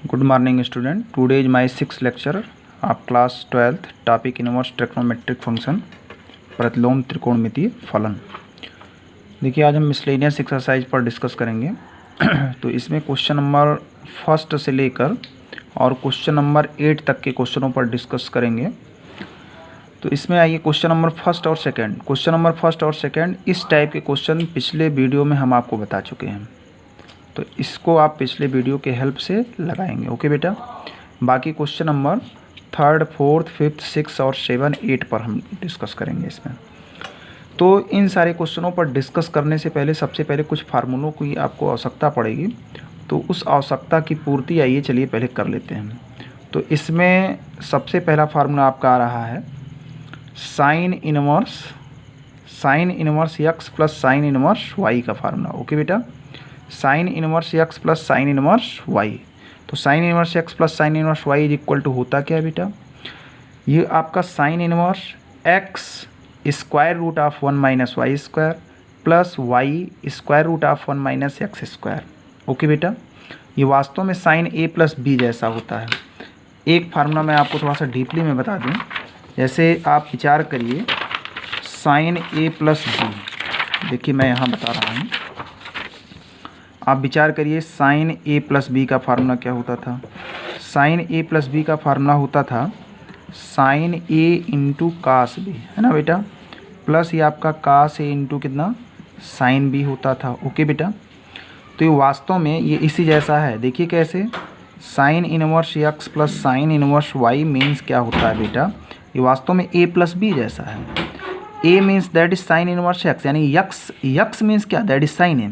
Good morning student. Today is my sixth lecture of class 12th. Topic inverse trigonometric function प्रतिलोम त्रिकोणमितीय फलन। देखिए आज हम मिसलेनियस एक्सरसाइज पर डिस्कस करेंगे। तो इसमें क्वेश्चन नंबर फर्स्ट से लेकर और क्वेश्चन नंबर 8 तक के क्वेश्चनों पर डिस्कस करेंगे। तो इसमें आइए क्वेश्चन नंबर फर्स्ट और सेकंड। क्वेश्चन नंबर फर्स्ट और सेकंड इस टाइप के क्वेश्चन पिछले वीडियो में हम आपको बता चुके हैं, तो इसको आप पिछले वीडियो के हेल्प से लगाएंगे। ओके बेटा। बाकी question number third, fourth, fifth, six और 7, 8 पर हम डिस्कस करेंगे इसमें। तो इन सारे क्वेश्चनों पर डिस्कस करने से पहले सबसे पहले कुछ फार्मूलों की आपको आवश्यकता पड़ेगी, तो उस आवश्यकता की पूर्ति आइए चलिए पहले कर लेते हैं। तो इसमें सबसे पहला फार्मूला आपका आ रहा है sine inverse x plus sine inverse Y का फार्मूला। ओके बेटा, sine inverse x plus sine inverse y. तो sine inverse x plus sine inverse y is equal to होता क्या है बेटा, ये आपका sine inverse x square root of 1 minus Y square plus y square root of 1 minus x square. Okay बेटा, ये वास्तव में साइन ए प्लस बी जैसा होता है। एक फार्मूला मैं आपको थोड़ा सा डीपली में बता दूं, जैसे आप विचार करिए साइन ए प्लस बी। देखिए मैं यहाँ बता रहा हूँ, आप विचार करिए साइन ए प्लस बी का फार्मूला क्या होता था। साइन ए प्लस बी का फार्मूला होता था sign A into cos B, है ना बेटा, प्लस ये आपका कास ए इंटू कितना साइन बी होता था। ओके बेटा, तो ये वास्तव में ये इसी जैसा है। देखिए कैसे, sine inverse x plus sine inverse y means क्या होता है बेटा, ये वास्तव में ए प्लस बी जैसा है। A means that is sine inverse x, यानी यक्स मीन्स क्या, दैट इज साइन ए।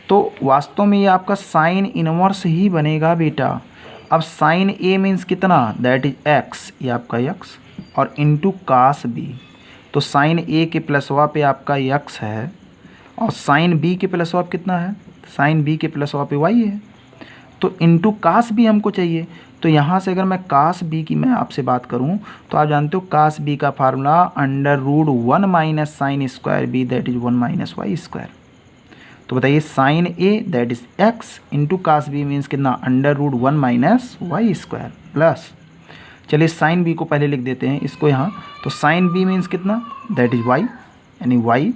तो वास्तव में ये आपका साइन इनवर्स ही बनेगा बेटा। अब साइन ए मीन्स कितना, दैट इज एक्स, ये आपका एक्स और इंटू कास बी। तो साइन ए के प्लसवा पे आपका एक्स है और साइन बी के प्लसवा पे कितना है, साइन बी के प्लसवा पे वाई है। तो इंटू कास बी हमको चाहिए। तो यहाँ से अगर मैं कास बी की मैं आपसे बात करूँ तो आप जानते हो कास बी का formula under root 1 minus sine square B that is 1 minus Y square. तो बताइए sine A that is X into cos B means कितना, under root 1 minus Y square plus, चलिए साइन बी को पहले लिख देते हैं इसको यहाँ। तो साइन बी मीन्स कितना, दैट इज वाई, यानी वाई।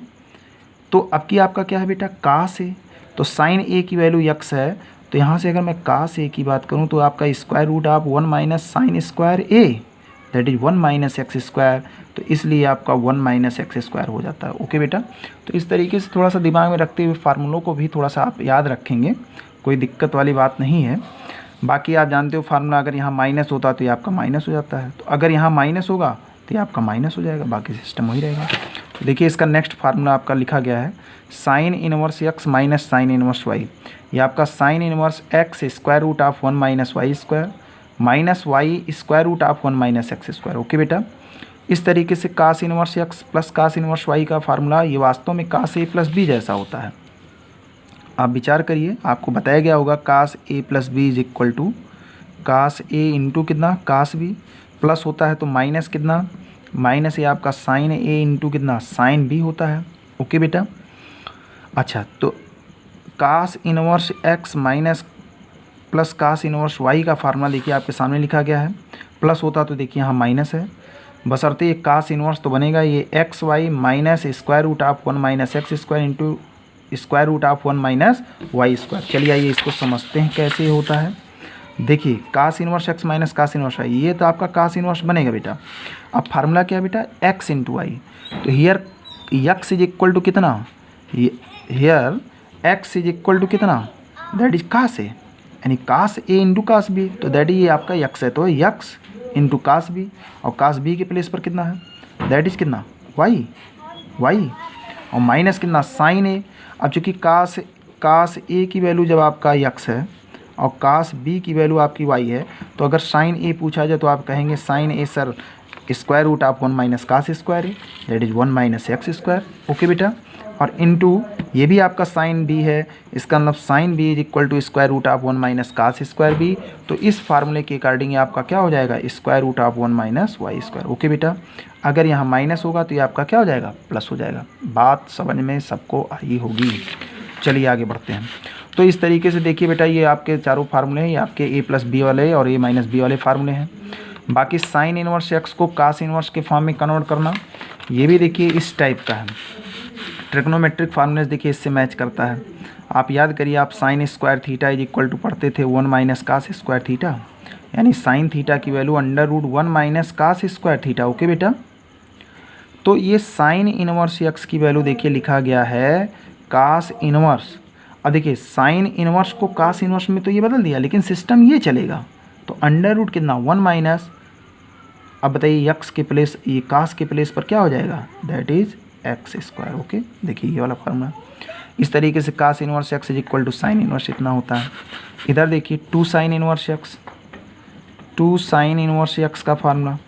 तो अब की आपका क्या है बेटा, कास ए। तो साइन ए की वैल्यू एक्स है, तो यहाँ से अगर मैं कास ए की बात करूँ तो आपका square root of 1 minus sine square A that is 1 minus x square. तो इसलिए आपका 1 माइनस एक्स स्क्वायर हो जाता है। ओके बेटा, तो इस तरीके से थोड़ा सा दिमाग में रखते हुए फार्मूलों को भी थोड़ा सा आप याद रखेंगे, कोई दिक्कत वाली बात नहीं है। बाकी आप जानते हो फार्मूला अगर यहाँ माइनस होता तो ये आपका माइनस हो जाता है, तो अगर यहाँ माइनस होगा तो ये आपका माइनस हो जाएगा, बाकी सिस्टम वही रहेगा। तो देखिए इसका नेक्स्ट फार्मूला आपका लिखा गया है sine inverse X minus sine inverse Y. ये आपका sine inverse x square root of 1 minus Y square minus Y square root of 1 minus x square. Okay बेटा, इस तरीके से cos inverse x plus cos inverse Y का formula ये वास्तव में कास ए प्लस बी जैसा होता है। आप विचार करिए, आपको बताया गया होगा cos A plus B is equal to cos A into कितना कास बी, प्लस होता है तो माइनस कितना, माइनस ये आपका साइन ए इंटू कितना साइन बी होता है। ओके बेटा, अच्छा तो cos inverse X minus plus cos inverse Y का फार्मूला देखिए आपके सामने लिखा गया है। प्लस होता तो देखिए यहाँ माइनस है, बशर्ते ये कास इनवर्स तो बनेगा ये X Y minus square root of 1 minus x square into square root of 1 minus Y square. चलिए आइए इसको समझते हैं कैसे होता है। देखिए cos inverse X minus cos inverse Y, ये तो आपका कास इनवर्स बनेगा बेटा। अब फार्मूला क्या है बेटा, एक्स इंटू वाई। तो here X is equal to कितना, here X is equal to कितना, दैट इज कास ए, यानी cos A into cos B. तो दैट ये आपका यक्स है, तो यक्स इंटू कास बी, और कास बी के प्लेस पर कितना है, दैट इज कितना वाई, और माइनस कितना साइन ए। अब चूँकि कास ए की वैल्यू जब आपका यक्स है और कास बी की वैल्यू आपकी वाई है, तो अगर साइन ए पूछा जाए तो आप कहेंगे sine A sir square root of 1 minus cos square A that is 1 minus x square. Okay बेटा, और इनटू ये भी आपका साइन बी है, इसका मतलब sine B is equal to square root of 1 minus cos square B. तो इस फार्मूले के अकॉर्डिंग आपका क्या हो जाएगा, square root of 1 minus Y square. Okay बेटा, अगर यहाँ माइनस होगा तो ये आपका क्या हो जाएगा, प्लस हो जाएगा। बात समझ में सबको आई होगी। चलिए आगे बढ़ते हैं। तो इस तरीके से देखिए बेटा, ये आपके चारों फार्मूले हैं, ये आपके ए प्लस बी वाले और ए माइनस बी वाले फार्मूले हैं। बाकी साइन इनवर्स एक्स को कास इनवर्स के फॉर्म में कन्वर्ट करना, ये भी देखिए इस टाइप का है। ट्रिग्नोमेट्रिक फार्मूलेस देखिए इससे मैच करता है। आप याद करिए, आप sine square theta is equal to पढ़ते थे 1 माइनस कास स्क्वायर थीटा, यानी साइन थीटा की value √1 minus cos square theta. Okay बेटा, तो ये साइन इनवर्स एक्स की वैल्यू देखिए लिखा गया है कास इनवर्स। अब देखिए साइन इनवर्स को कास इनवर्स में तो ये बदल दिया, लेकिन सिस्टम ये चलेगा तो √ कितना 1 माइनस, अब बताइए यक्स के प्लेस, ये कास के प्लेस पर क्या हो जाएगा, that is X square. Okay, देखिए ये वाला फार्मूला इस तरीके से cos inverse x is equal to sine inverse इतना होता है। इधर देखिए 2 sine inverse X, 2 sine inverse X का फार्मूला,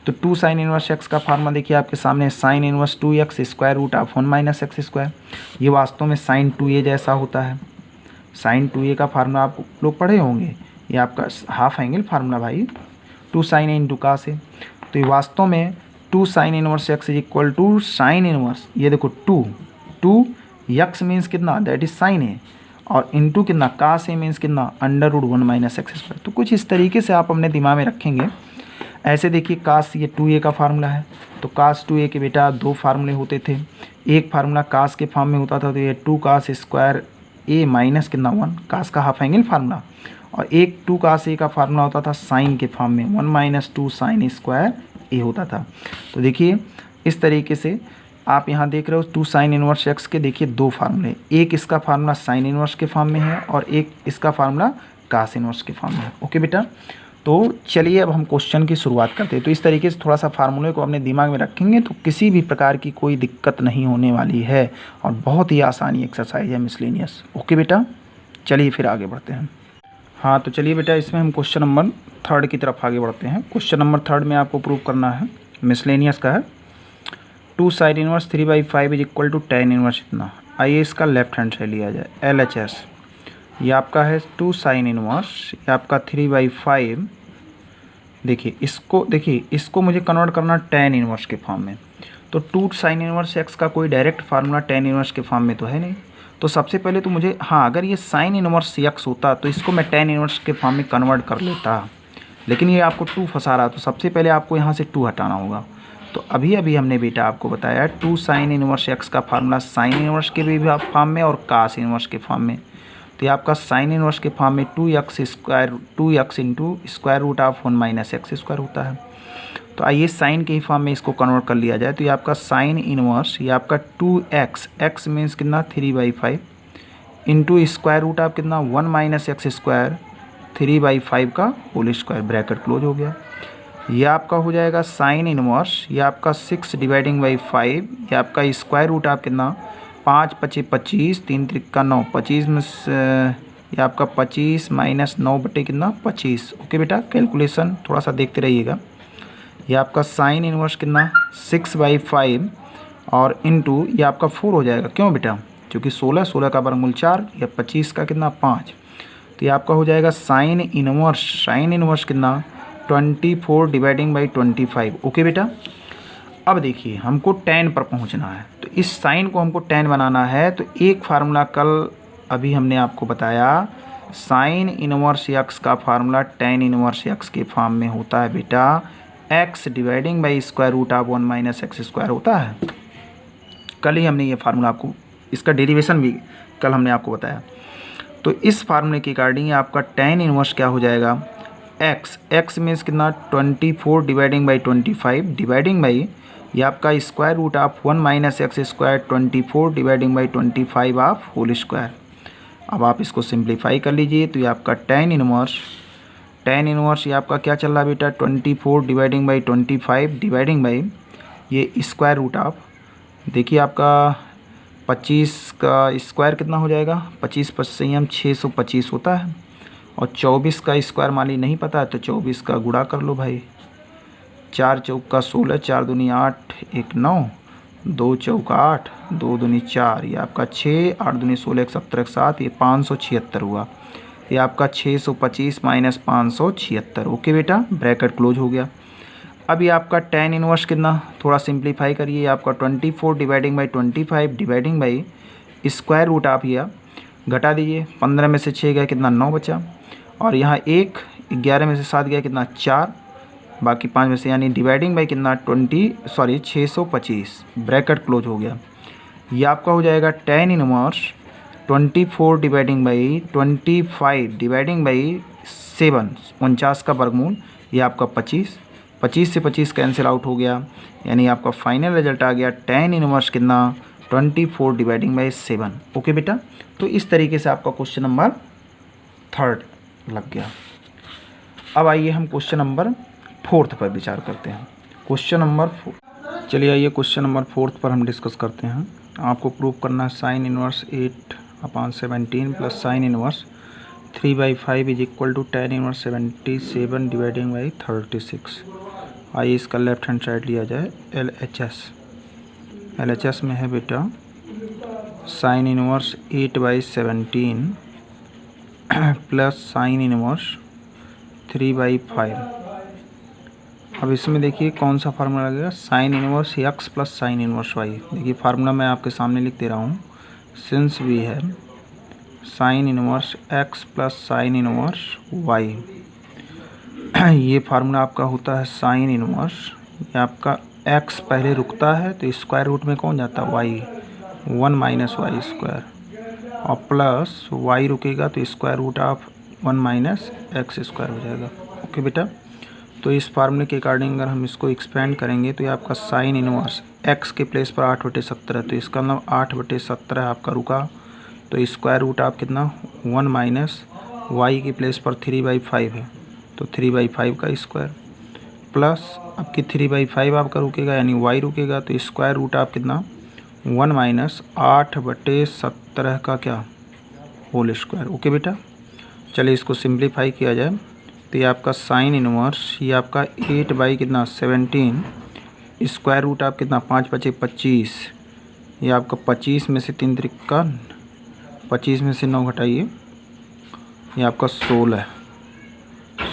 तो 2 साइन इनवर्स एक्स का फार्मूला देखिए आपके सामने, sine inverse 2x √1 minus x square. ये वास्तव में साइन 2a जैसा होता है। साइन 2a का फार्मूला आप लोग पढ़े होंगे, ये आपका हाफ एंगल फार्मूला भाई, 2 साइन इंटू कास है। तो ये वास्तव में 2 sine inverse x is equal to sine inverse, ये देखो 2 यक्स मीन्स कितना, दैट इज साइन है, और इंटू कितना कास ए मीन्स कितना √1 माइनस एक्स स्क्वायर। तो कुछ इस तरीके से आप अपने दिमाग में रखेंगे। ऐसे देखिए कास, ये 2a का फार्मूला है, तो कास 2a के बेटा 2 फार्मूले होते थे। एक फार्मूला कास के फॉर्म में होता था, तो ये 2 कास स्क्वायर ए माइनस कितना 1, कास का हाफ एंगल फार्मूला, और एक 2 कास ए का फार्मूला होता था साइन के फॉर्म में, 1 माइनस 2 साइन स्क्वायर ए होता था। तो देखिए इस तरीके से आप यहाँ देख रहे हो 2 साइन इनवर्स एक्स के देखिए 2 फार्मूले, एक इसका फार्मूला साइन इनवर्स के फॉर्म में है और एक इसका फार्मूला कास इनवर्स के फॉर्म में है। ओके बेटा, तो चलिए अब हम क्वेश्चन की शुरुआत करते हैं। तो इस तरीके से थोड़ा सा फार्मूले को अपने दिमाग में रखेंगे तो किसी भी प्रकार की कोई दिक्कत नहीं होने वाली है, और बहुत ही आसानी एक्सरसाइज है मिसलेनियस। ओके बेटा, चलिए फिर आगे बढ़ते हैं। हाँ तो चलिए बेटा, इसमें हम क्वेश्चन नंबर 3 की तरफ आगे बढ़ते हैं। क्वेश्चन नंबर 3 में आपको प्रूव करना है, मिसलेनियस का है, 2 sine inverse 3/5 is equal to tan inverse इतना। आइए इसका लेफ्ट हैंड से लिया जाए, LHS, ये आपका है 2 साइन इनवर्स, ये आपका 3/5। देखिए इसको मुझे कन्वर्ट करना tan इनवर्स के फॉर्म में। तो 2 साइन इनवर्स एक्स का कोई डायरेक्ट फार्मूला tan इनवर्स के फॉर्म में तो है नहीं, तो सबसे पहले तो मुझे, हाँ अगर ये साइन इनवर्स एक्स होता तो इसको मैं tan इनवर्स के फॉर्म में कन्वर्ट कर लेता, लेकिन ये आपको 2 फंसा रहा, तो सबसे पहले आपको यहाँ से 2 हटाना होगा। तो अभी हमने बेटा आपको बताया 2 साइन इनवर्स एक्स का फार्मूला साइन इनवर्स के भी फॉर्म में और कास इनवर्स के फॉर्म में। तो ये आपका साइन इनवर्स के फॉर्म में 2x into √1 minus x square होता है। तो आइए साइन के ही फॉर्म में इसको कन्वर्ट कर लिया जाए। तो ये आपका साइन इनवर्स, ये आपका 2x, x मीन्स कितना 3/5 इंटू स्क्वायर रूट आप कितना 1 माइनस एक्स स्क्वायर 3/5 का होल स्क्वायर, ब्रैकेट क्लोज हो गया। ये आपका हो जाएगा साइन इनवर्स, ये आपका 6/5, ये आपका स्क्वायर रूट आप कितना 5 × 5 = 25, 3 × 3 = 9, 25 में ये आपका 25 माइनस 9 बटे कितना 25। ओके बेटा, कैलकुलेशन थोड़ा सा देखते रहिएगा। ये आपका साइन इनवर्स कितना 6/5 और इंटू ये आपका 4 हो जाएगा, क्यों बेटा, क्योंकि 16 का वर्गमूल 4 या 25 का कितना 5। तो ये आपका हो जाएगा साइन इनवर्स कितना 24/25। ओके बेटा, अब देखिए हमको tan पर पहुंचना है, तो इस साइन को हमको tan बनाना है। तो एक फार्मूला कल अभी हमने आपको बताया, साइन इनवर्स एक्स का फार्मूला tan इनवर्स एक्स के फॉर्म में होता है बेटा, x/√1 माइनस एक्स स्क्वायर होता है। कल ही हमने ये फार्मूला आपको, इसका डेरिवेशन भी कल हमने आपको बताया। तो इस फार्मूले के अकॉर्डिंग आपका tan इनवर्स क्या हो जाएगा, x मीन्स कितना 24/25 डिवाइडिंग बाई ये आपका square root of 1 minus x square 24/25 of whole square. अब आप इसको सिंप्लीफाई कर लीजिए, तो ये आपका tan इनवर्स ये आपका क्या चल रहा है बेटा 24/25 डिवाइडिंग बाई ये स्क्वायर रूट ऑफ, देखिए आपका 25 का स्क्वायर कितना हो जाएगा, 25 + 625 होता है, और 24 का स्क्वायर मान ली नहीं पता है तो 24 का गुणा कर लो भाई, 4 × 16, 4 दूनी 8, 1 9, 2 × 8, 2 दूनी 4, ये आपका 6, 8 दूनी 16, 1 17, 1 7, ये 576 हुआ। ये आपका 625 माइनस 576। ओके बेटा, ब्रैकेट क्लोज हो गया। अब ये आपका tan इनवर्स कितना, थोड़ा सिंप्लीफाई करिए, आपका 24/25 डिवाइडिंग बाई स्क्वायर रूट आप, ये घटा दीजिए, 15 में से 6 गया कितना 9 बचा, और यहाँ 1, 11 में से 7 गया कितना 4, बाकी 5 में से, यानी डिवाइडिंग बाई कितना 625, ब्रैकेट क्लोज हो गया। ये आपका हो जाएगा tan inverse 24 dividing by 25 dividing by 7, 49 का वर्गमूल, ये आपका 25 से 25 कैंसिल आउट हो गया, यानी आपका फाइनल रिजल्ट आ गया tan इनवर्स कितना 24 डिवाइडिंग बाई 7। ओके बेटा, तो इस तरीके से आपका क्वेश्चन नंबर 3 लग गया। अब आइए हम क्वेश्चन नंबर 4 पर विचार करते हैं। क्वेश्चन नंबर 4, चलिए आइए क्वेश्चन नंबर 4 पर हम डिस्कस करते हैं। आपको प्रूव करना है sine inverse 8/17 plus sine inverse 3/5 is equal to tan inverse 77 dividing by 36। आइए इसका लेफ्ट हैंड साइड लिया जाए LHS में है बेटा sine inverse 8/17 plus sine inverse 3/5। अब इसमें देखिए कौन सा फार्मूला लगेगा, sign inverse x plus sine inverse y। देखिए फार्मूला मैं आपके सामने लिख दे रहा हूँ, सिंस वी है sine inverse x plus sine inverse y, ये फार्मूला आपका होता है साइन इनवर्स, ये आपका x पहले रुकता है तो स्क्वायर रूट में कौन जाता है y, 1 माइनस वाई स्क्वायर, और प्लस y रुकेगा तो square root of 1 minus x square हो जाएगा। ओके बेटा, तो इस फार्मूले के अकॉर्डिंग अगर हम इसको एक्सपेंड करेंगे तो ये आपका साइन इनवर्स x के प्लेस पर 8/17, तो इसका मतलब 8/17 आपका रुका, तो स्क्वायर रूट आप कितना 1 माइनस y के प्लेस पर 3/5 है, तो 3/5 का स्क्वायर, प्लस आपकी 3/5 आपका रुकेगा यानी y रुकेगा, तो स्क्वायर रूट आप कितना 1 माइनस 8/17 का क्या होल स्क्वायर। ओके बेटा, चलिए इसको सिंप्लीफाई किया जाए तो ये आपका साइन इनवर्स, ये आपका 8/17 स्क्वायर रूट आप कितना 5/25, ये आपका 25 में से 3 त्रिका 25 में से 9 घटाइए, ये आपका 16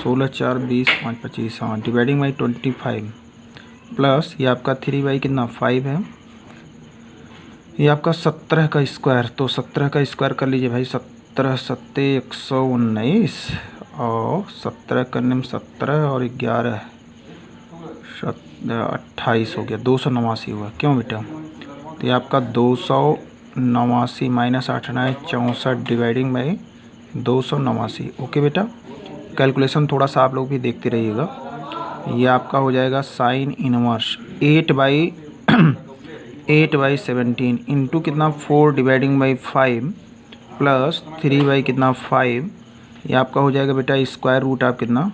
4 20 5 25, हाँ, डिवाइडिंग बाई 25 प्लस ये आपका 3 कितना 5 है, ये आपका 17 का स्क्वायर, तो 17 का स्क्वायर कर लीजिए भाई, 17 7 119 और 17 करने में 17 और 11 28 हो गया, 289 हुआ। क्यों बेटा, तो ये आपका 289 माइनस 8 64 डिवाइडिंग बाई 289। ओके बेटा, कैलकुलेशन थोड़ा सा आप लोग भी देखते रहिएगा। ये आपका हो जाएगा साइन इनवर्स 8/17 इंटू कितना 4 डिवाइडिंग बाई 5 प्लस 3 कितना 5, ये आपका हो जाएगा बेटा स्क्वायर रूट आप कितना,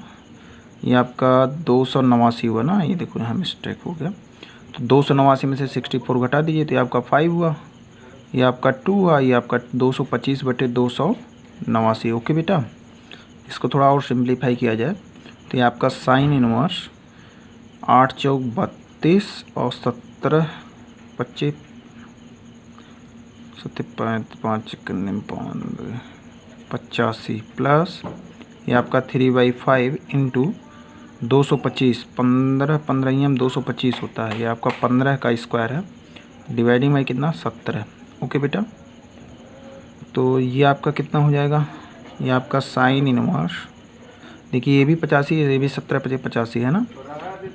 ये आपका 289 हुआ ना, ये देखो यहाँ मिस्टेक हो गया, तो 289 में से 64 घटा दीजिए तो ये आपका 5 हुआ, ये आपका 2 हुआ, ये आपका 225/289। ओके बेटा, इसको थोड़ा और सिंप्लीफाई किया जाए तो ये आपका साइन इनवर्स 8 चौक 32 और 17 25 5 85 प्लस ये आपका 3/5 इंटू 225, 15 225 होता है, ये आपका 15 का स्क्वायर है, डिवाइडिंग बाई कितना 17। ओके बेटा, तो ये आपका कितना हो जाएगा, ये आपका साइन इनवर्स, देखिए ये भी 85 है, ये भी 17 85 है ना,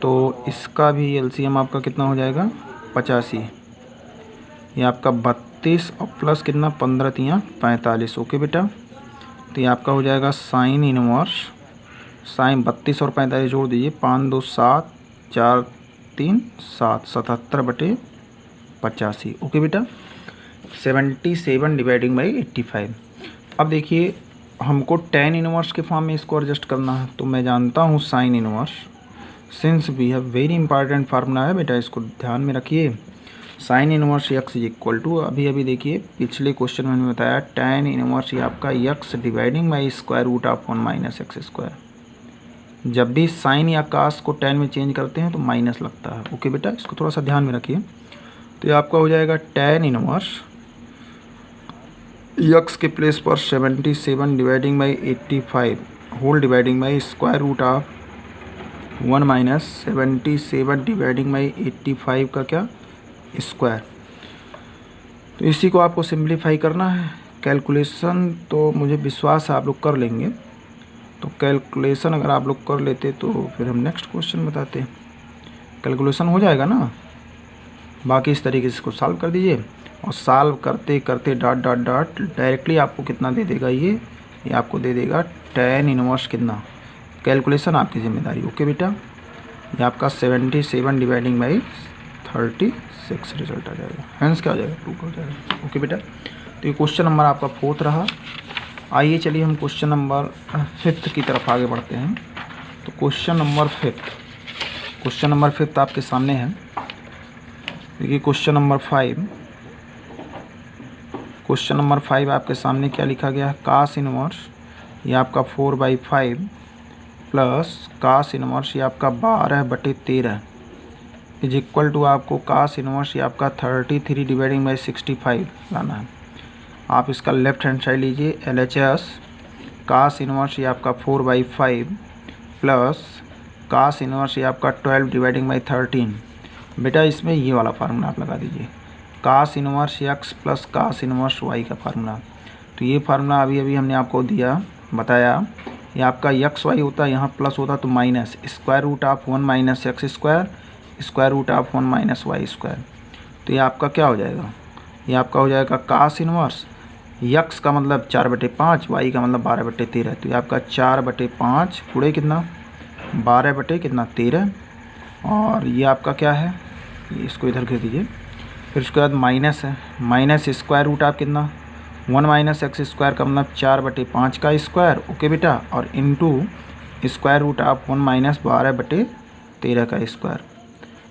तो इसका भी एलसीएम आपका कितना हो जाएगा 85, ये आपका 32 और प्लस कितना 15 3 45। ओके बेटा, तो ये आपका हो जाएगा साइन इनवर्स, साइन 32 और 45 जोड़ दीजिए, 5 2 7 4 3 7 77/85। ओके बेटा, 77 डिवाइडिंग बाई 85। अब देखिए हमको tan इनवर्स के फॉर्म में इसको एडजस्ट करना है, तो मैं जानता हूँ sine inverse, since we have very important formula है बेटा, इसको ध्यान में रखिए। Sine inverse x is equal to, अभी देखिए पिछले क्वेश्चन में मैंने बताया tan इनवर्स ये आपका x dividing by square root of 1 minus x square. जब भी साइन या कास को tan में चेंज करते हैं तो माइनस लगता है। ओके बेटा, इसको थोड़ा सा ध्यान में रखिए। तो ये आपका हो जाएगा tan इनवर्स x के प्लेस पर 77 dividing by 85 whole dividing by square root of 1 minus 77 dividing by 85 का क्या स्क्वायर। तो इसी को आपको सिंप्लीफाई करना है, कैलकुलेशन तो मुझे विश्वास है आप लोग कर लेंगे। तो कैलकुलेशन अगर आप लोग कर लेते तो फिर हम नेक्स्ट क्वेश्चन बताते। कैलकुलेशन हो जाएगा ना। बाकी इस तरीके से इसको सॉल्व कर दीजिए और सॉल्व करते करते डॉट डॉट डॉट डायरेक्टली आपको कितना दे देगा ये आपको दे देगा tan इनवर्स कितना। कैलकुलेशन आपकी जिम्मेदारी। ओके बेटा, ये आपका 77 डिवाइडिंग बाई 36 रिजल्ट आ जाएगा। हैंस क्या हो जाएगा, 2 हो जाएगा। ओके बेटा, तो ये क्वेश्चन नंबर आपका 4 रहा। आइए चलिए हम क्वेश्चन नंबर 5 की तरफ आगे बढ़ते हैं। तो क्वेश्चन नंबर 5 आपके सामने है। देखिए क्वेश्चन नंबर 5 आपके सामने क्या लिखा गया है, कास इनवर्स ये आपका 4/5 प्लस कास इनवर्स ये आपका 12/13 इज इक्वल टू आपको कास इनवर्स ये आपका 33 डिवाइडिंग बाई 65 लाना है। आप इसका लेफ्ट हैंड साइड लीजिए, LHS कास इनवर्स ये आपका 4/5 प्लस कास इनवर्स ये आपका 12 डिवाइडिंग बाई 13। बेटा इसमें ये वाला फार्मूला आप लगा दीजिए, cos inverse x plus cos inverse y का फार्मूला। तो ये फार्मूला अभी अभी हमने आपको बताया। ये आपका एक्स वाई होता है, यहाँ प्लस होता तो minus square root of 1 minus x square root of 1 minus Y square. तो ये आपका क्या हो जाएगा, ये आपका हो जाएगा कास इनवर्स एक्स का मतलब 4/5, वाई का मतलब 12/13। तो ये आपका 4/5 गुणे कितना 12/13 और ये आपका क्या है, ये इसको इधर घेर दीजिए। फिर उसके बाद माइनस है, माइनस स्क्वायर रूट आप कितना 1 माइनस एक्स स्क्वायर का मतलब 4/5 का स्क्वायर। ओके बेटा, और इनटू स्क्वायर रूट आप 1 माइनस 12/13 का स्क्वायर।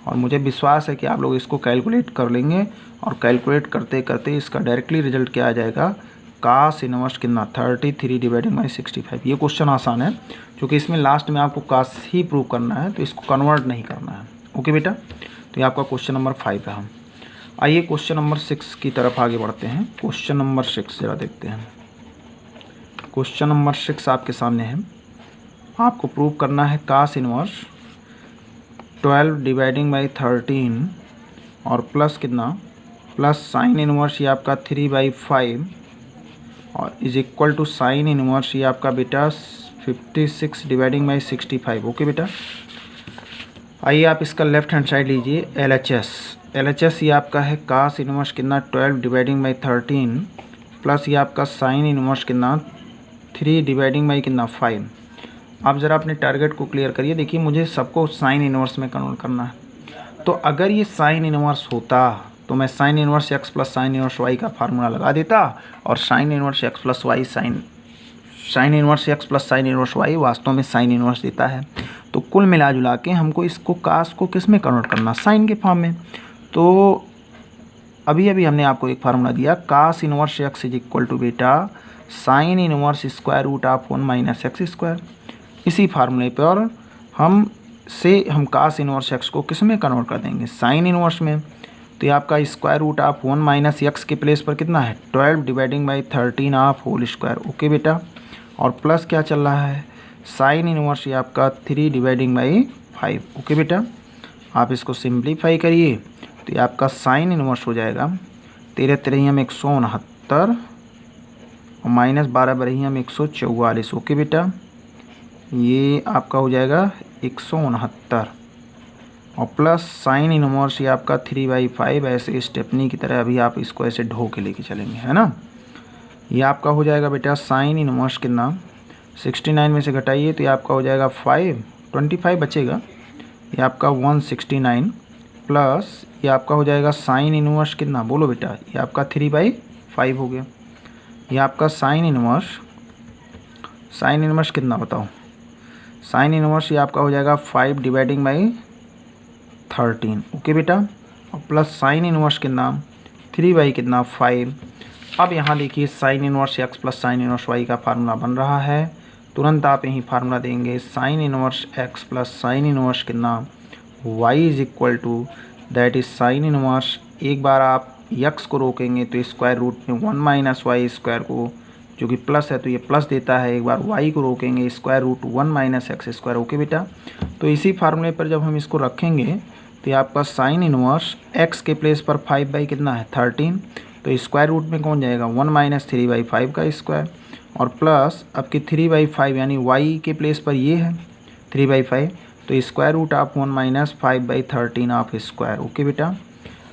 और मुझे विश्वास है कि आप लोग इसको कैलकुलेट कर लेंगे और कैलकुलेट करते करते इसका डायरेक्टली रिजल्ट क्या आ जाएगा, कास इनवर्स कितना 33 डिवाइडिंग बाई 65। ये क्वेश्चन आसान है क्योंकि इसमें लास्ट में आपको कास ही प्रूव करना है, तो इसको कन्वर्ट नहीं करना है। ओके बेटा, तो ये आपका क्वेश्चन नंबर 5 है। आइए क्वेश्चन नंबर 6 की तरफ आगे बढ़ते हैं। क्वेश्चन नंबर 6 जरा देखते हैं। क्वेश्चन नंबर 6 आपके सामने है। आपको प्रूव करना है कास इनवर्स 12 डिवाइडिंग बाई 13 और प्लस कितना प्लस साइन इनवर्स ये आपका 3/5 और is equal to sine inverse ये आपका बेटा 56 डिवाइडिंग बाई 65। ओके बेटा, आइए आप इसका लेफ्ट हैंड साइड लीजिए, LHS ये आपका है कास इनवर्स कितना 12 डिवाइडिंग बाई 13 प्लस ये आपका साइन इनवर्स कितना 3 डिवाइडिंग बाई कितना 5। आप ज़रा अपने टारगेट को क्लियर करिए। देखिए मुझे सबको साइन इनवर्स में कन्वर्ट करना है, तो अगर ये साइन इनवर्स होता तो मैं sign inverse x plus sine inverse y का फार्मूला लगा देता और sign inverse x plus y sign inverse x plus sine inverse y वास्तव में साइन इनवर्स देता है। तो कुल मिला जुला के हमको इसको कास को किस में कन्वर्ट करना, साइन के फॉर्म में। तो अभी अभी हमने आपको एक फार्मूला दिया, cos inverse x is equal to बेटा sine inverse square root of 1 minus x square. इसी फार्मूले पर हम कास इनवर्स x को किस में कन्वर्ट कर देंगे, साइन इनवर्स में। तो ये आपका square root of 1 minus x के प्लेस पर कितना है 12 dividing by 13 of whole square. Okay बेटा, और प्लस क्या चल रहा है साइन इनवर्स ये आपका 3 डिवाइडिंग बाई 5। ओके बेटा, आप इसको सिंप्लीफाई करिए तो ये आपका साइन इनवर्स हो जाएगा 13 169 और माइनस 12 144। ओके बेटा, ये आपका हो जाएगा 169 और प्लस साइन इनवर्स ये आपका 3/5। ऐसे स्टेपनी की तरह अभी आप इसको ऐसे ढो के लेके चलेंगे, है ना। ये आपका हो जाएगा बेटा साइन इनवर्स कितना 69 में से घटाइए तो ये आपका हो जाएगा 25 बचेगा। ये आपका 169 प्लस ये आपका हो जाएगा साइन इनवर्स कितना, बोलो बेटा, ये आपका 3/5 हो गया। ये आपका साइन इनवर्स कितना बताओ, साइन इनवर्स ये आपका हो जाएगा 5 डिवाइडिंग बाई 13। ओके बेटा, और प्लस साइन इनवर्स कितना 3/5। अब यहाँ देखिए sine inverse x plus sine inverse y का फार्मूला बन रहा है। तुरंत आप यही फार्मूला देंगे, sine inverse x plus sine inverse कितना y is equal to that is sine inverse. एक बार आप x को रोकेंगे तो स्क्वायर रूट में 1 माइनस वाई स्क्वायर को जो कि प्लस है तो ये प्लस देता है। एक बार y को रोकेंगे square root 1 minus x square. Okay बेटा, तो इसी फार्मूले पर जब हम इसको रखेंगे तो ये आपका साइन इनवर्स x के प्लेस पर 5 बाई कितना है 13। तो स्क्वायर रूट में कौन जाएगा 1 माइनस 3/5 का स्क्वायर और प्लस आपके 3/5 यानी y के प्लेस पर ये है 3/5 तो square root of 1 minus 5/13 of square. Okay बेटा,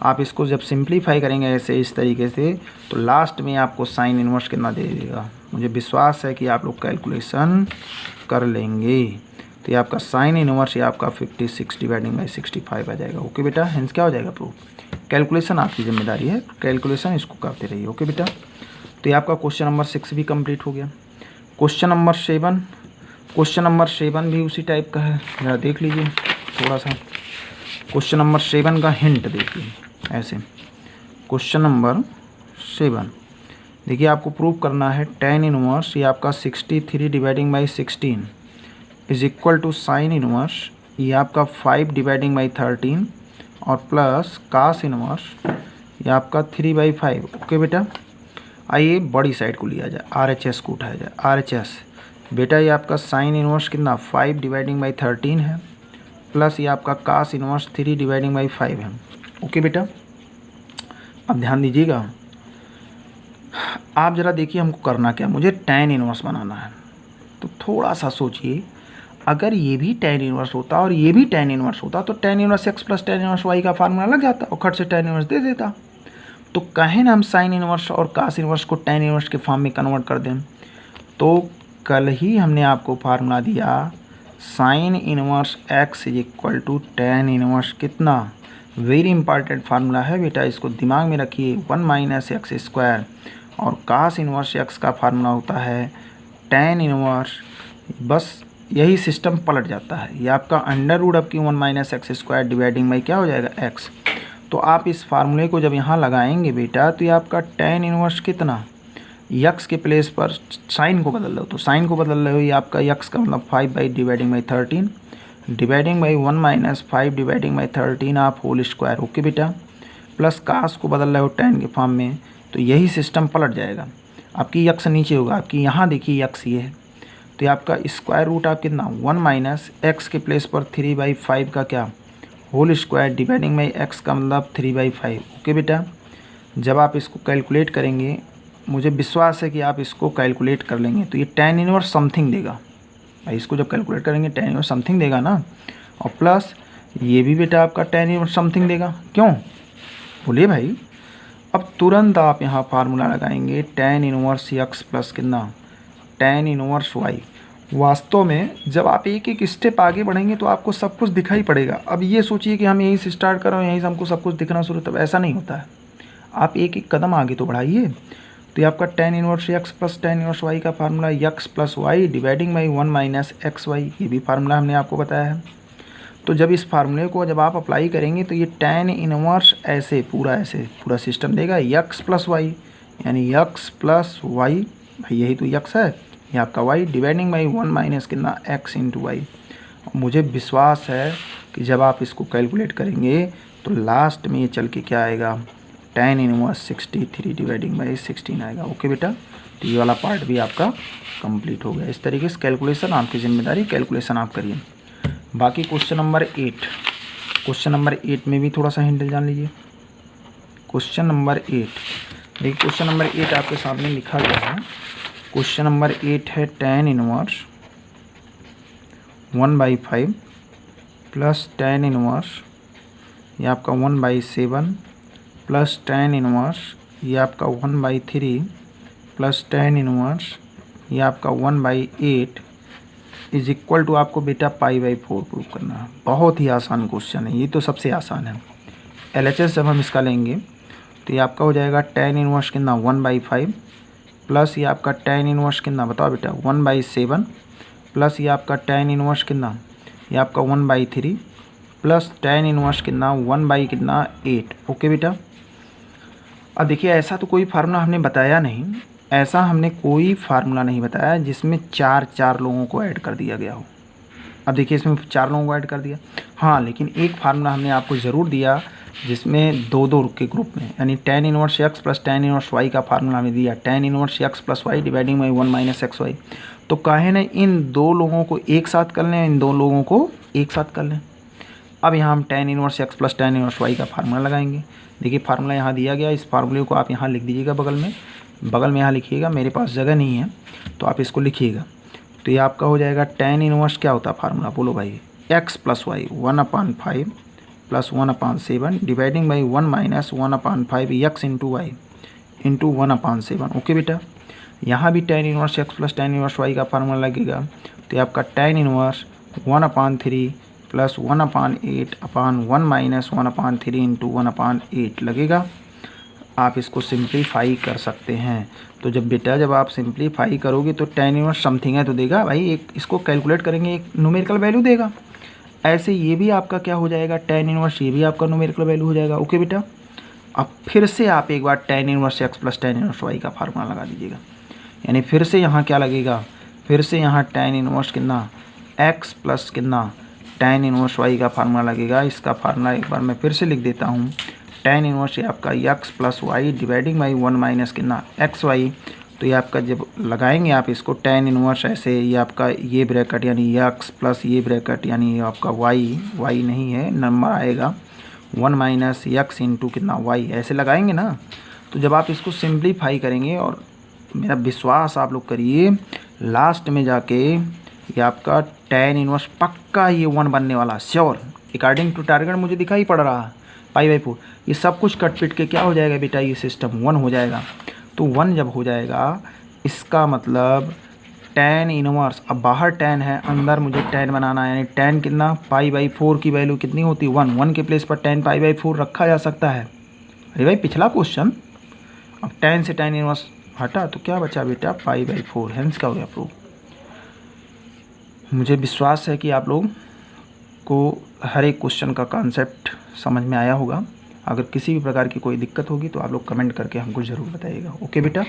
आप इसको जब सिंप्लीफाई करेंगे ऐसे इस तरीके से तो लास्ट में आपको साइन इनवर्स कितना दे देगा। मुझे विश्वास है कि आप लोग कैलकुलेशन कर लेंगे। तो ये आपका साइन इनवर्स ये आपका 56 डिवाइडिंग बाई 65 आ जाएगा। ओके बेटा, हेंस क्या हो जाएगा प्रूफ। कैलकुलेशन आपकी जिम्मेदारी है, कैलकुलेशन इसको करते रहिए। ओके बेटा, तो ये आपका क्वेश्चन नंबर 6 भी कंप्लीट हो गया। क्वेश्चन नंबर 7, क्वेश्चन नंबर 7 भी उसी टाइप का है, ज़रा देख लीजिए थोड़ा सा। क्वेश्चन नंबर 7 का हिंट देखिए ऐसे। क्वेश्चन नंबर 7 देखिए, आपको प्रूव करना है tan इनवर्स ये आपका 63 dividing by 16 is equal to sine inverse ये आपका 5 डिवाइडिंग बाई 13 और प्लस कास इनवर्स ये आपका 3/5। ओके बेटा, आइए बड़ी साइड को लिया जाए, RHS को उठाया जाए। RHS बेटा ये आपका साइन इनवर्स कितना 5 डिवाइडिंग बाई 13 है प्लस ये आपका कास इनवर्स 3 डिवाइडिंग बाई 5 है। ओके बेटा, अब ध्यान दीजिएगा, आप ज़रा देखिए हमको करना क्या, मुझे tan इनवर्स बनाना है। तो थोड़ा सा सोचिए, अगर ये भी tan इनवर्स होता और ये भी tan इनवर्स होता तो tan inverse x plus tan inverse y का फार्मूला लग जाता और खट से tan इनवर्स दे देता। तो कहें ना हम साइन इनवर्स और कास इनवर्स को tan इनवर्स के फॉर्म में कन्वर्ट कर दें। तो कल ही हमने आपको फार्मूला दिया sine inverse x is equal to tan inverse कितना, वेरी इंपॉर्टेंट फार्मूला है बेटा, इसको दिमाग में रखिए 1 माइनस एक्स स्क्वायर और कास इनवर्स x का फार्मूला होता है tan इनवर्स। बस यही सिस्टम पलट जाता है, ये आपका अंडर रूट आपकी 1 minus x square dividing by क्या हो जाएगा x। तो आप इस फार्मूले को जब यहाँ लगाएंगे बेटा तो ये आपका tan इनवर्स कितना, यक्स के प्लेस पर साइन को बदल लो, तो साइन को बदल रहे हो, ये आपका यक्स का मतलब 5 by dividing by 13 dividing by 1 minus 5 dividing by 13 आप होल स्क्वायर। ओके बेटा, प्लस कास को बदल रहे हो tan के फॉर्म में, तो यही सिस्टम पलट जाएगा। आपकी यक्स नीचे होगा, आपकी यहाँ देखिए यक्स ये है, तो ये आपका स्क्वायर रूट आप कितना 1 माइनस एक्स के प्लेस पर 3/5 का क्या whole square dividing by x का मतलब 3/5। ओके बेटा, जब आप इसको कैलकुलेट करेंगे मुझे विश्वास है कि आप इसको कैलकुलेट कर लेंगे, तो ये tan इनवर्स समथिंग देगा भाई, इसको जब कैलकुलेट करेंगे tan इनवर्स समथिंग देगा ना, और प्लस ये भी बेटा आपका tan इनवर्स समथिंग देगा। क्यों बोलिए भाई। अब तुरंत आप यहाँ फार्मूला लगाएंगे tan इनवर्स x प्लस कितना tan इनवर्स y। वास्तव में जब आप एक एक स्टेप आगे बढ़ेंगे तो आपको सब कुछ दिखाई पड़ेगा। अब ये सोचिए कि हम यहीं से स्टार्ट कर रहे हैं, यहीं से हमको सब कुछ दिखना शुरू, तब ऐसा नहीं होता है। आप एक एक कदम आगे तो बढ़ाइए। तो ये आपका tan inverse x plus tan inverse y का formula x plus y dividing by 1 minus x y, ये भी फार्मूला हमने आपको बताया है। तो जब इस फार्मूले को जब आप अप्लाई करेंगे तो ये tan इनवर्स ऐसे पूरा सिस्टम देगा x प्लस वाई, यानी x प्लस वाई, भाई यही तो x है, ये आपका y डिवाइडिंग बाई 1 माइनस कितना x इंटू वाई। मुझे विश्वास है कि जब आप इसको कैलकुलेट करेंगे तो लास्ट में ये चल के क्या आएगा tan इनवर्स 63 डिवाइडिंग बाई 16 आएगा। ओके बेटा, तो ये वाला पार्ट भी आपका कंप्लीट हो गया। इस तरीके से कैलकुलेशन आपकी जिम्मेदारी, कैलकुलेशन आप करिए। बाकी क्वेश्चन नंबर 8, क्वेश्चन नंबर 8 में भी थोड़ा सा हिंट जान लीजिए। क्वेश्चन नंबर 8 देखिए, क्वेश्चन नंबर 8 आपके सामने लिखा गया है। क्वेश्चन नंबर 8 है tan inverse 1/5 plus tan inverse ये आपका 1/7 प्लस tan इनवर्स ये आपका 1/3 प्लस tan इनवर्स ये आपका 1/8 इज इक्वल टू आपको बेटा π/4 प्रूव करना है। बहुत ही आसान क्वेश्चन है, ये तो सबसे आसान है। LHS जब हम इसका लेंगे तो ये आपका हो जाएगा tan इनवर्स कितना 1/5 प्लस ये आपका tan इनवर्स कितना बताओ बेटा 1/7 प्लस ये आपका tan इनवर्स कितना ये आपका 1/3 प्लस tan इनवर्स कितना 1/8। ओके बेटा, अब देखिए ऐसा तो कोई फार्मूला हमने बताया नहीं, ऐसा हमने कोई फार्मूला नहीं बताया जिसमें चार लोगों को ऐड कर दिया गया हो। अब देखिए इसमें 4 लोगों को ऐड कर दिया, हाँ, लेकिन एक फार्मूला हमने आपको ज़रूर दिया जिसमें 2 के ग्रुप में, यानी tan inverse x plus tan inverse y का फार्मूला हमें दिया tan inverse x plus y dividing by 1 minus x y. तो कहे ना इन 2 लोगों को एक साथ कर लें, इन 2 लोगों को एक साथ कर लें। अब यहाँ हम tan inverse x plus tan inverse y का फार्मूला लगाएंगे। देखिए फार्मूला यहाँ दिया गया, इस फार्मूले को आप यहाँ लिख दीजिएगा बगल में यहाँ लिखिएगा, मेरे पास जगह नहीं है तो आप इसको लिखिएगा। तो ये आपका हो जाएगा tan इनवर्स क्या होता है फार्मूला, बोलो भाई, x plus y 1/5 plus 1/7 dividing by 1 minus 1/5 x into y into 1/7। Okay बेटा, यहाँ भी tan inverse x plus tan inverse y का फार्मूला लगेगा। तो ये आपका tan inverse 1/3 plus 1/8/1 minus 1/3 into 1/8 लगेगा। आप इसको सिंप्लीफाई कर सकते हैं। तो जब आप सिंप्लीफाई करोगे तो tan इनवर्स समथिंग है तो देगा भाई, एक इसको कैलकुलेट करेंगे, एक न्यूमेरिकल वैल्यू देगा। ऐसे ये भी आपका क्या हो जाएगा, tan इनवर्स, ये भी आपका न्यूमेरिकल वैल्यू हो जाएगा। ओके बेटा, अब फिर से आप एक बार tan inverse x plus tan inverse y का फार्मूला लगा दीजिएगा। यानी फिर से यहाँ क्या लगेगा, फिर से यहाँ tan इनवर्स कितना x प्लस कितना tan इनवर्स y का फार्मूला लगेगा। इसका फार्मूला एक बार मैं फिर से लिख देता हूँ, tan इनवर्स ये आपका x plus y dividing by 1 minus कितना एक्स वाई। तो ये आपका जब लगाएंगे आप इसको tan इनवर्स ऐसे, ये आपका ये ब्रैकेट यानी x प्लस ये ब्रैकेट यानी ये आपका y नहीं है, नंबर आएगा 1 माइनस एक्स इंटू कितना y, ऐसे लगाएंगे ना। तो जब आप इसको सिंप्लीफाई करेंगे, और मेरा विश्वास आप लोग करिए, लास्ट में जाके ये आपका tan इनवर्स पक्का ये 1 बनने वाला, श्योर, अकॉर्डिंग टू टारगेट मुझे दिखाई पड़ रहा है π/4। ये सब कुछ कट पिट के क्या हो जाएगा बेटा, ये सिस्टम 1 हो जाएगा। तो 1 जब हो जाएगा इसका मतलब tan इनवर्स, अब बाहर tan है, अंदर मुझे tan बनाना है, यानी tan कितना π/4 की वैल्यू कितनी होती है 1 के प्लेस पर tan π/4 रखा जा सकता है। अरे भाई पिछला क्वेश्चन, अब tan से tan इनवर्स हटा तो क्या बचा बेटा π/4, हेंस क्या हो गया प्रूफ। मुझे विश्वास है कि आप लोग को हर एक क्वेश्चन का कॉन्सेप्ट समझ में आया होगा। अगर किसी भी प्रकार की कोई दिक्कत होगी तो आप लोग कमेंट करके हमको ज़रूर बताइएगा। ओके बेटा।